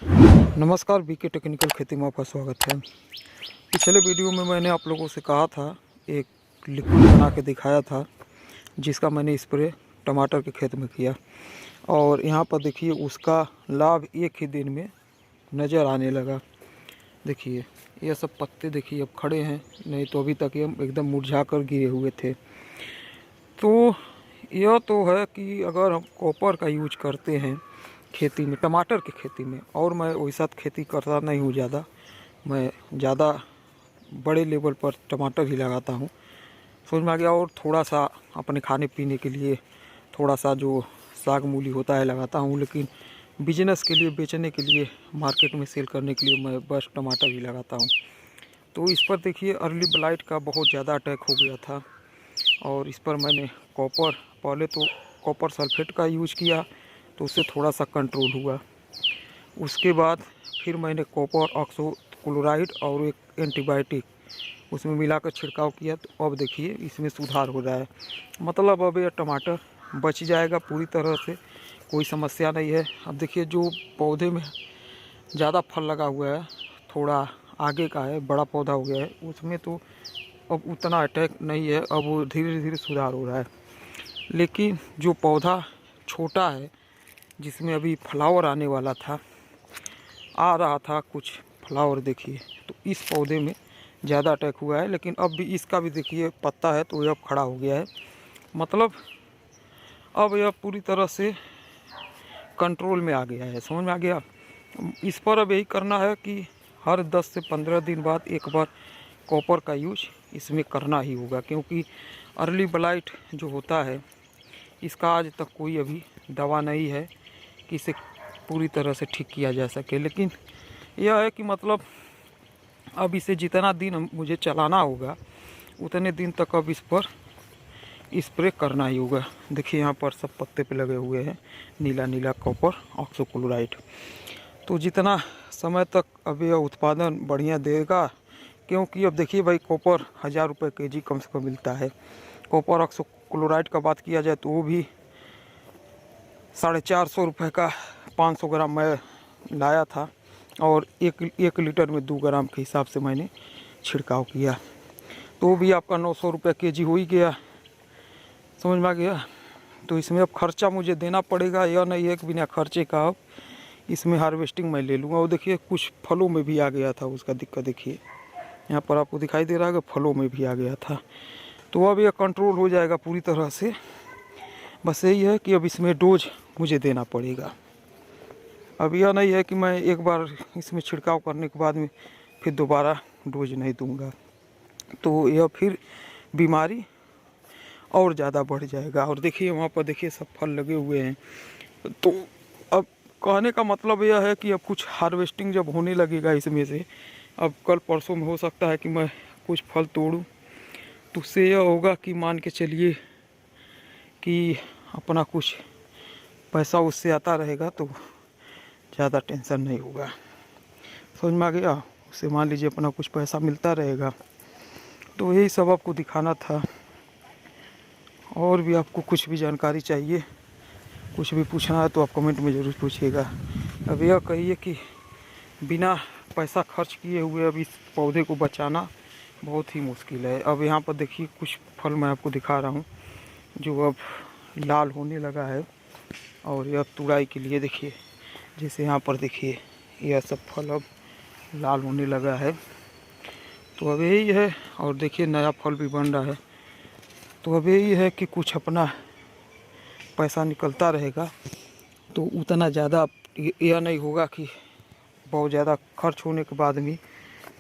नमस्कार, BK technical खेती में आपका स्वागत है। पिछले वीडियो में मैंने आप लोगों से कहा था, एक लिक्विड बना के दिखाया था जिसका मैंने स्प्रे टमाटर के खेत में किया और यहाँ पर देखिए उसका लाभ एक ही दिन में नज़र आने लगा। देखिए ये सब पत्ते देखिए अब खड़े हैं, नहीं तो अभी तक ये एकदम मुरझा कर गिरे हुए थे। तो यह तो है कि अगर हम कॉपर का यूज करते हैं खेती में, टमाटर की खेती में, और मैं वैसा खेती करता नहीं हूँ ज़्यादा, मैं ज़्यादा बड़े लेवल पर टमाटर ही लगाता हूँ, समझ में आ गया। और थोड़ा सा अपने खाने पीने के लिए थोड़ा सा जो साग मूली होता है लगाता हूँ, लेकिन बिजनेस के लिए, बेचने के लिए, मार्केट में सेल करने के लिए मैं बस टमाटर ही लगाता हूँ। तो इस पर देखिए अर्ली ब्लाइट का बहुत ज़्यादा अटैक हो गया था और इस पर मैंने कॉपर, पहले तो कॉपर सल्फेट का यूज किया तो उससे थोड़ा सा कंट्रोल हुआ। उसके बाद फिर मैंने कॉपर ऑक्सोक्लोराइड और एक एंटीबायोटिक उसमें मिलाकर छिड़काव किया, तो अब देखिए इसमें सुधार हो रहा है। मतलब अब ये टमाटर बच जाएगा पूरी तरह से, कोई समस्या नहीं है। अब देखिए जो पौधे में ज़्यादा फल लगा हुआ है, थोड़ा आगे का है, बड़ा पौधा हो गया है, उसमें तो अब उतना अटैक नहीं है, अब वो धीरे धीरे सुधार हो रहा है। लेकिन जो पौधा छोटा है जिसमें अभी फ्लावर आने वाला था, आ रहा था कुछ फ्लावर, देखिए तो इस पौधे में ज़्यादा अटैक हुआ है। लेकिन अब भी इसका भी देखिए पत्ता है तो यह अब खड़ा हो गया है, मतलब अब यह पूरी तरह से कंट्रोल में आ गया है, समझ में आ गया। इस पर अब यही करना है कि हर 10 से 15 दिन बाद एक बार कॉपर का यूज इसमें करना ही होगा, क्योंकि अर्ली ब्लाइट जो होता है इसका आज तक कोई अभी दवा नहीं है कि इसे पूरी तरह से ठीक किया जा सके। लेकिन यह है कि मतलब अब इसे जितना दिन मुझे चलाना होगा उतने दिन तक अब इस पर स्प्रे करना ही होगा। देखिए यहाँ पर सब पत्ते पे लगे हुए हैं नीला नीला कॉपर ऑक्सोक्लोराइड। तो जितना समय तक अब यह उत्पादन बढ़िया देगा, क्योंकि अब देखिए भाई कॉपर 1000 रुपये kg कम से कम मिलता है। कॉपर ऑक्सोक्लोराइड का बात किया जाए तो वो भी 450 रुपये का 500 ग्राम मैं लाया था और एक लीटर में 2 ग्राम के हिसाब से मैंने छिड़काव किया, तो भी आपका 900 रुपये kg हो ही गया, समझ में आ गया। तो इसमें अब खर्चा मुझे देना पड़ेगा, यह नहीं है कि बिना खर्चे का अब इसमें हार्वेस्टिंग मैं ले लूँगा। और देखिए कुछ फलों में भी आ गया था उसका दिक्कत, देखिए यहाँ पर आपको दिखाई दे रहा है कि फलों में भी आ गया था। तो अब यह कंट्रोल हो जाएगा पूरी तरह से। बस यही है कि अब इसमें डोज मुझे देना पड़ेगा। अब यह नहीं है कि मैं एक बार इसमें छिड़काव करने के बाद में फिर दोबारा डोज नहीं दूंगा, तो यह फिर बीमारी और ज़्यादा बढ़ जाएगा। और देखिए वहाँ पर देखिए सब फल लगे हुए हैं। तो अब कहने का मतलब यह है कि अब कुछ हार्वेस्टिंग जब होने लगेगा इसमें से, अब कल परसों में हो सकता है कि मैं कुछ फल तोड़ूं, तो उससे यह होगा कि मान के चलिए कि अपना कुछ पैसा उससे आता रहेगा, तो ज़्यादा टेंशन नहीं होगा, समझ में आ गया। उससे मान लीजिए अपना कुछ पैसा मिलता रहेगा। तो यही सब आपको दिखाना था। और भी आपको कुछ भी जानकारी चाहिए, कुछ भी पूछना है तो आप कमेंट में ज़रूर पूछिएगा। अब यह कहिए कि बिना पैसा खर्च किए हुए अब इस पौधे को बचाना बहुत ही मुश्किल है। अब यहाँ पर देखिए कुछ फल मैं आपको दिखा रहा हूँ जो अब लाल होने लगा है, और यह तुड़ाई के लिए देखिए, जैसे यहाँ पर देखिए यह सब फल अब लाल होने लगा है। तो अब यही है, और देखिए नया फल भी बन रहा है। तो अब यही है कि कुछ अपना पैसा निकलता रहेगा, तो उतना ज़्यादा यह नहीं होगा कि बहुत ज़्यादा खर्च होने के बाद भी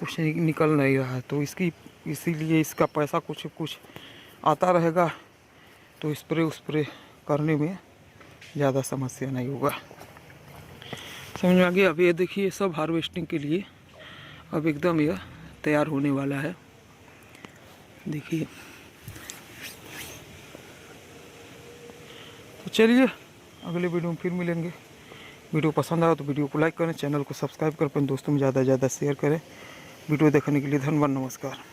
कुछ निकल नहीं रहा है। तो इसीलिए इसका पैसा कुछ कुछ आता रहेगा, तो स्प्रे करने में ज़्यादा समस्या नहीं होगा, समझ में आ गया। अब ये देखिए सब हार्वेस्टिंग के लिए अब एकदम यह तैयार होने वाला है, देखिए। तो चलिए अगले वीडियो में फिर मिलेंगे। वीडियो पसंद आया तो वीडियो को लाइक करें, चैनल को सब्सक्राइब कर अपने दोस्तों में ज़्यादा से ज़्यादा शेयर करें। वीडियो देखने के लिए धन्यवाद, नमस्कार।